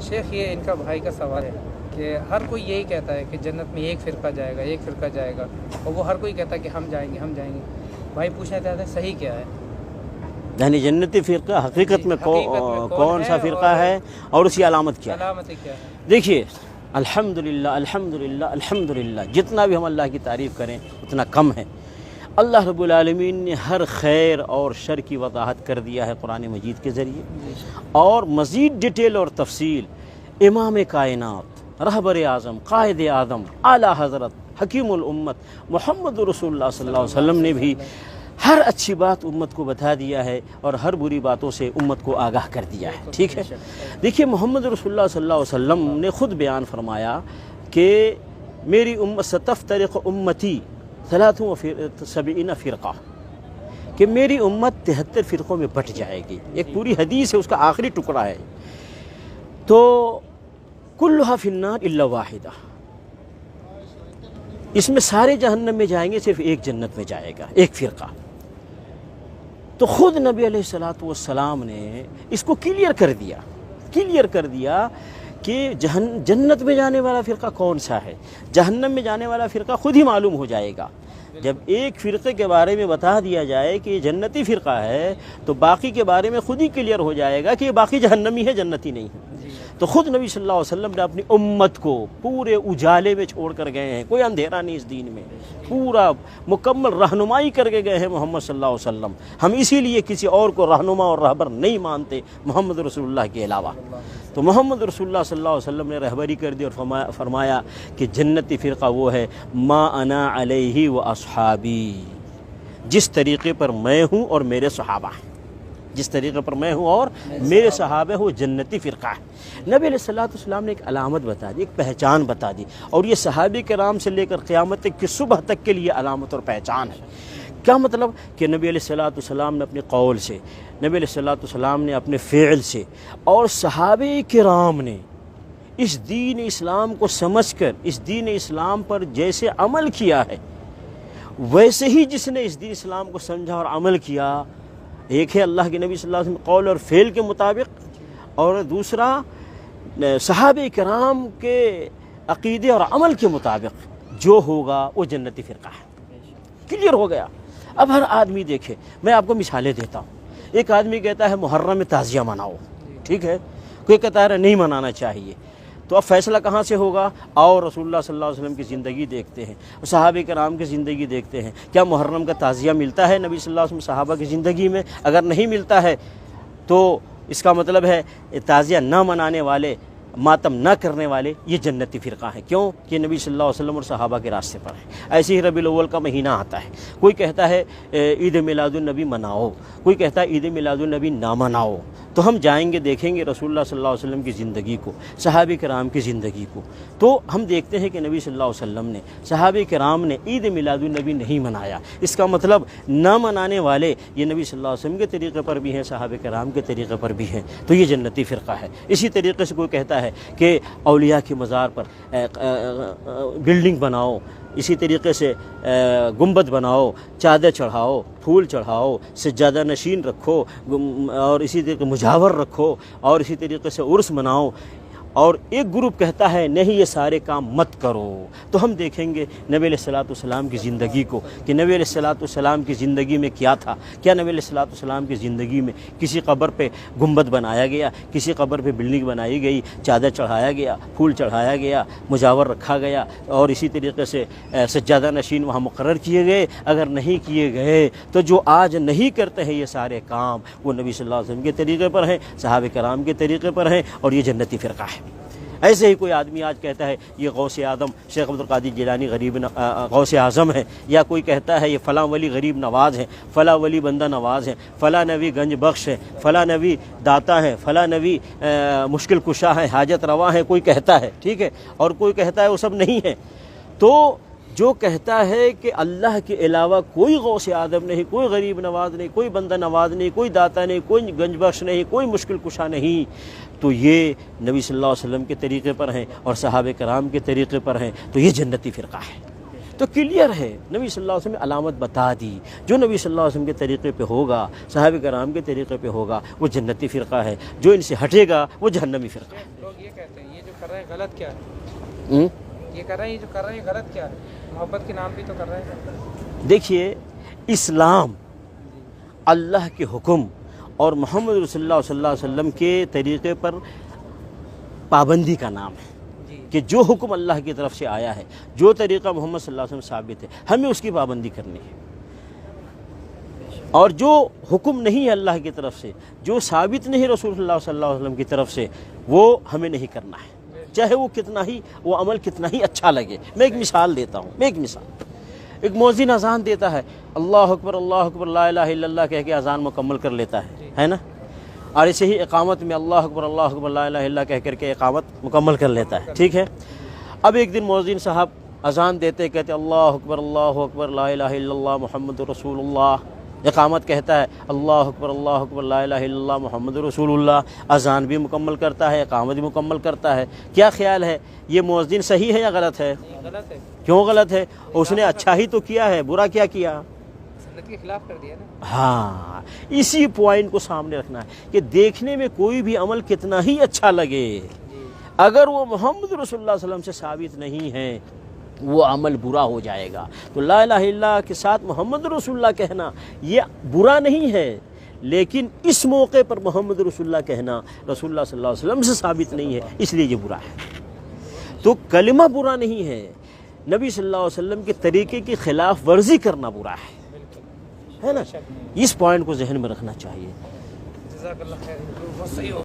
شیخ یہ ان کا بھائی کا سوال ہے کہ ہر کوئی یہی کہتا ہے کہ جنت میں ایک فرقہ جائے گا، ایک فرقہ جائے گا، اور وہ ہر کوئی کہتا ہے کہ ہم جائیں گے ہم جائیں گے۔ بھائی پوچھنا چاہتے ہیں صحیح کیا ہے؟ یعنی جنتی فرقہ حقیقت میں کون سا فرقہ ہے اور اس کی علامت کیا ہے؟ علامتیں کیا ہے؟ دیکھیے الحمدللہ الحمدللہ الحمدللہ، جتنا بھی ہم اللہ کی تعریف کریں اتنا کم ہے۔ اللہ رب العالمین نے ہر خیر اور شر کی وضاحت کر دیا ہے قرآن مجید کے ذریعے، اور مزید ڈیٹیل اور تفصیل امام کائنات، رہبر اعظم، قائد اعظم، اعلیٰ حضرت، حکیم الامت محمد رسول اللہ صلی اللہ علیہ وسلم نے بھی ہر اچھی بات امت کو بتا دیا ہے اور ہر بری باتوں سے امت کو آگاہ کر دیا ہے، ٹھیک ہے۔ دیکھیے محمد رسول اللہ صلی اللہ علیہ وسلم نے خود بیان فرمایا کہ میری امت ستفترق امتی 73 فرقہ، کہ میری امت 73 فرقوں میں بٹ جائے گی۔ ایک پوری حدیث ہے، اس کا آخری ٹکڑا ہے، تو کلھا فی النار الا واحدہ، اس میں سارے جہنم میں جائیں گے، صرف ایک جنت میں جائے گا، ایک فرقہ۔ تو خود نبی علیہ السلام نے اس کو کلیئر کر دیا کہ جنت میں جانے والا فرقہ کون سا ہے، جہنم میں جانے والا فرقہ خود ہی معلوم ہو جائے گا۔ جب ایک فرقے کے بارے میں بتا دیا جائے کہ یہ جنتی فرقہ ہے تو باقی کے بارے میں خود ہی کلیئر ہو جائے گا کہ یہ باقی جہنمی ہے، جنتی نہیں ہے۔ تو خود نبی صلی اللہ علیہ وسلم نے اپنی امت کو پورے اجالے میں چھوڑ کر گئے ہیں، کوئی اندھیرا نہیں اس دین میں، پورا مکمل رہنمائی کر کے گئے ہیں محمد صلی اللہ علیہ وسلم۔ ہم اسی لیے کسی اور کو رہنما اور رہبر نہیں مانتے محمد رسول اللہ کے علاوہ۔ تو محمد رسول اللہ صلی اللہ علیہ وسلم نے رہبری کر دی اور فرمایا کہ جنتی فرقہ وہ ہے ما انا علیہ و اصحابی، جس طریقے پر میں ہوں اور میرے صحابہ ہیں، جس طریقے پر میں ہوں اور میرے صحابہ وہ جنتی فرقہ ہے۔ نبی علیہ السلام نے ایک علامت بتا دی، ایک پہچان بتا دی، اور یہ صحابہ کرام سے لے کر قیامت کی صبح تک کے لیے علامت اور پہچان ہے۔ کیا مطلب؟ کہ نبی علیہ السلام نے اپنے قول سے، نبی علیہ السلام نے اپنے فعل سے، اور صحابہ کرام نے اس دین اسلام کو سمجھ کر اس دین اسلام پر جیسے عمل کیا ہے، ویسے ہی جس نے اس دین اسلام کو سمجھا اور عمل کیا، ایک ہے اللہ کے نبی صلی اللہ علیہ وسلم قول اور فعل کے مطابق، اور دوسرا صحابہ کرام کے عقیدے اور عمل کے مطابق جو ہوگا وہ جنتی فرقہ ہے۔ کلیئر ہو گیا۔ اب ہر آدمی دیکھے، میں آپ کو مثالیں دیتا ہوں۔ ایک آدمی کہتا ہے محرم میں تعزیہ مناؤ، ٹھیک ہے، کوئی کہتا ہے نہیں منانا چاہیے، تو اب فیصلہ کہاں سے ہوگا؟ اور رسول اللہ صلی اللہ علیہ وسلم کی زندگی دیکھتے ہیں، صحابہ کرام کی زندگی دیکھتے ہیں، کیا محرم کا تعزیہ ملتا ہے نبی صلی اللہ علیہ وسلم صحابہ کی زندگی میں؟ اگر نہیں ملتا ہے تو اس کا مطلب ہے تعزیہ نہ منانے والے، ماتم نہ کرنے والے یہ جنتی فرقہ ہیں۔ کیوں؟ کہ نبی صلی اللہ علیہ وسلم اور صحابہ کے راستے پر ہیں۔ ایسے ہی ربیع الاول کا مہینہ آتا ہے، کوئی کہتا ہے عید میلاد النبی مناؤ، کوئی کہتا ہے عید میلاد النبی نہ مناؤ، تو ہم جائیں گے دیکھیں گے رسول اللہ صلی اللہ علیہ وسلم کی زندگی کو، صحابہ کرام کی زندگی کو، تو ہم دیکھتے ہیں کہ نبی صلی اللہ علیہ وسلم نے، صحابہ کرام نے عید میلاد النبی نہیں منایا۔ اس کا مطلب نہ منانے والے یہ نبی صلی اللہ علیہ وسلم کے طریقے پر بھی ہیں، صحابہ کرام کے طریقے پر بھی ہیں، تو یہ جنتی فرقہ ہے۔ اسی طریقے سے کوئی کہتا ہے کہ اولیاء کے مزار پر بلڈنگ بناؤ، اسی طریقے سے گنبد بناؤ، چادر چڑھاؤ، پھول چڑھاؤ، سجادہ نشین رکھو، اور اسی طریقے مجاور رکھو، اور اسی طریقے سے عرس مناؤ، اور ایک گروپ کہتا ہے نہیں یہ سارے کام مت کرو۔ تو ہم دیکھیں گے نبی علیہ السلام کی زندگی کو کہ نبی علیہ السلام کی زندگی میں کیا تھا۔ کیا نبی علیہ السلام کی زندگی میں کسی قبر پہ گنبد بنایا گیا، کسی قبر پہ بلڈنگ بنائی گئی، چادر چڑھایا گیا، پھول چڑھایا گیا، مجاور رکھا گیا، اور اسی طریقے سے سجادہ نشین وہاں مقرر کیے گئے؟ اگر نہیں کیے گئے تو جو آج نہیں کرتے ہیں یہ سارے کام وہ نبی صلی اللہ علیہ وسلم کے طریقے پر ہیں، صحابہ کرام کے طریقے پر ہیں، اور یہ جنتی فرقہ ہے۔ ایسے ہی کوئی آدمی آج کہتا ہے یہ غوث اعظم شیخ عبد القادر جیلانی غوث اعظم ہے، یا کوئی کہتا ہے یہ فلاں ولی غریب نواز ہے، فلاں ولی بندہ نواز ہے، فلاں نبی گنج بخش ہے، فلاں نبی داتا ہے، فلاں نبی مشکل کشا ہے، حاجت روا ہے، کوئی کہتا ہے، ٹھیک ہے، اور کوئی کہتا ہے وہ سب نہیں ہے۔ تو جو کہتا ہے کہ اللہ کے علاوہ کوئی غوث اعظم نہیں، کوئی غریب نواز نہیں، کوئی بندہ نواز نہیں، کوئی داتا نہیں، کوئی گنج بخش نہیں، کوئی مشکل کشا نہیں، تو یہ نبی صلی اللہ علیہ وسلم کے طریقے پر ہیں اور صحابہ کرام کے طریقے پر ہیں، تو یہ جنتی فرقہ ہے۔ تو کلیئر ہے، نبی صلی اللہ علیہ وسلم نے علامت بتا دی، جو نبی صلی اللہ علیہ وسلم کے طریقے پہ ہوگا، صحابہ کرام کے طریقے پہ ہوگا، وہ جنتی فرقہ ہے، جو ان سے ہٹے گا وہ جہنمی فرقہ ہے۔ لوگ یہ کہتے ہیں یہ جو کر رہے ہیں غلط کیا ہے، یہ کر رہے ہیں، یہ جو کر رہے ہیں غلط کیا ہے، محبت کے نام بھی تو کر رہے ہیں۔ دیکھیے اسلام اللہ کے حکم اور محمد رسول اللہ صلی اللہ علیہ وسلم کے طریقے پر پابندی کا نام ہے، کہ جو حکم اللہ کی طرف سے آیا ہے، جو طریقہ محمد صلی اللہ علیہ وسلم ثابت ہے، ہمیں اس کی پابندی کرنی ہے، اور جو حکم نہیں ہے اللہ کی طرف سے، جو ثابت نہیں رسول اللہ صلی اللہ علیہ وسلم کی طرف سے، وہ ہمیں نہیں کرنا ہے، چاہے وہ کتنا ہی وہ عمل کتنا ہی اچھا لگے۔ میں ایک مثال دیتا ہوں، ایک مؤذن اذان دیتا ہے، اللہ اکبر لا الہ الا اللہ کہہ کے اذان مکمل کر لیتا ہے نا، اور اسے ہی اقامت میں اللہ اکبر لا الہ الا اللہ کہہ کر کے اقامت مکمل کر لیتا ہے، ٹھیک ہے۔ اب ایک دن مؤذن صاحب اذان دیتے کہتے اللہ اکبر لا الہ الا اللہ محمد رسول اللہ، اقامت کہتا ہے اللہ اکبر لا الہ الا اللہ محمد رسول اللہ، اذان بھی مکمل کرتا ہے، اقامت بھی مکمل کرتا ہے۔ کیا خیال ہے یہ مؤذن صحیح ہے یا غلط ہے؟ غلط ہے، کیوں غلط ہے؟ اس نے اچھا ہی تو کیا ہے، برا کیا کیا؟ سنت کے خلاف کر دیا نا۔ ہاں، اسی پوائنٹ کو سامنے رکھنا ہے کہ دیکھنے میں کوئی بھی عمل کتنا ہی اچھا لگے، اگر وہ محمد رسول اللہ صلی اللہ علیہ وسلم سے ثابت نہیں ہے وہ عمل برا ہو جائے گا۔ تو لا الہ الا اللہ کے ساتھ محمد رسول اللہ کہنا یہ برا نہیں ہے، لیکن اس موقع پر محمد رسول اللہ کہنا رسول اللہ صلی اللہ علیہ وسلم سے ثابت نہیں ہے، اس لیے یہ برا ہے۔ تو کلمہ برا نہیں ہے، نبی صلی اللہ علیہ وسلم کے طریقے کی خلاف ورزی کرنا برا ہے نا، اس پوائنٹ کو ذہن میں رکھنا چاہیے۔ جزاک اللہ خیر، بہت صحیح ہو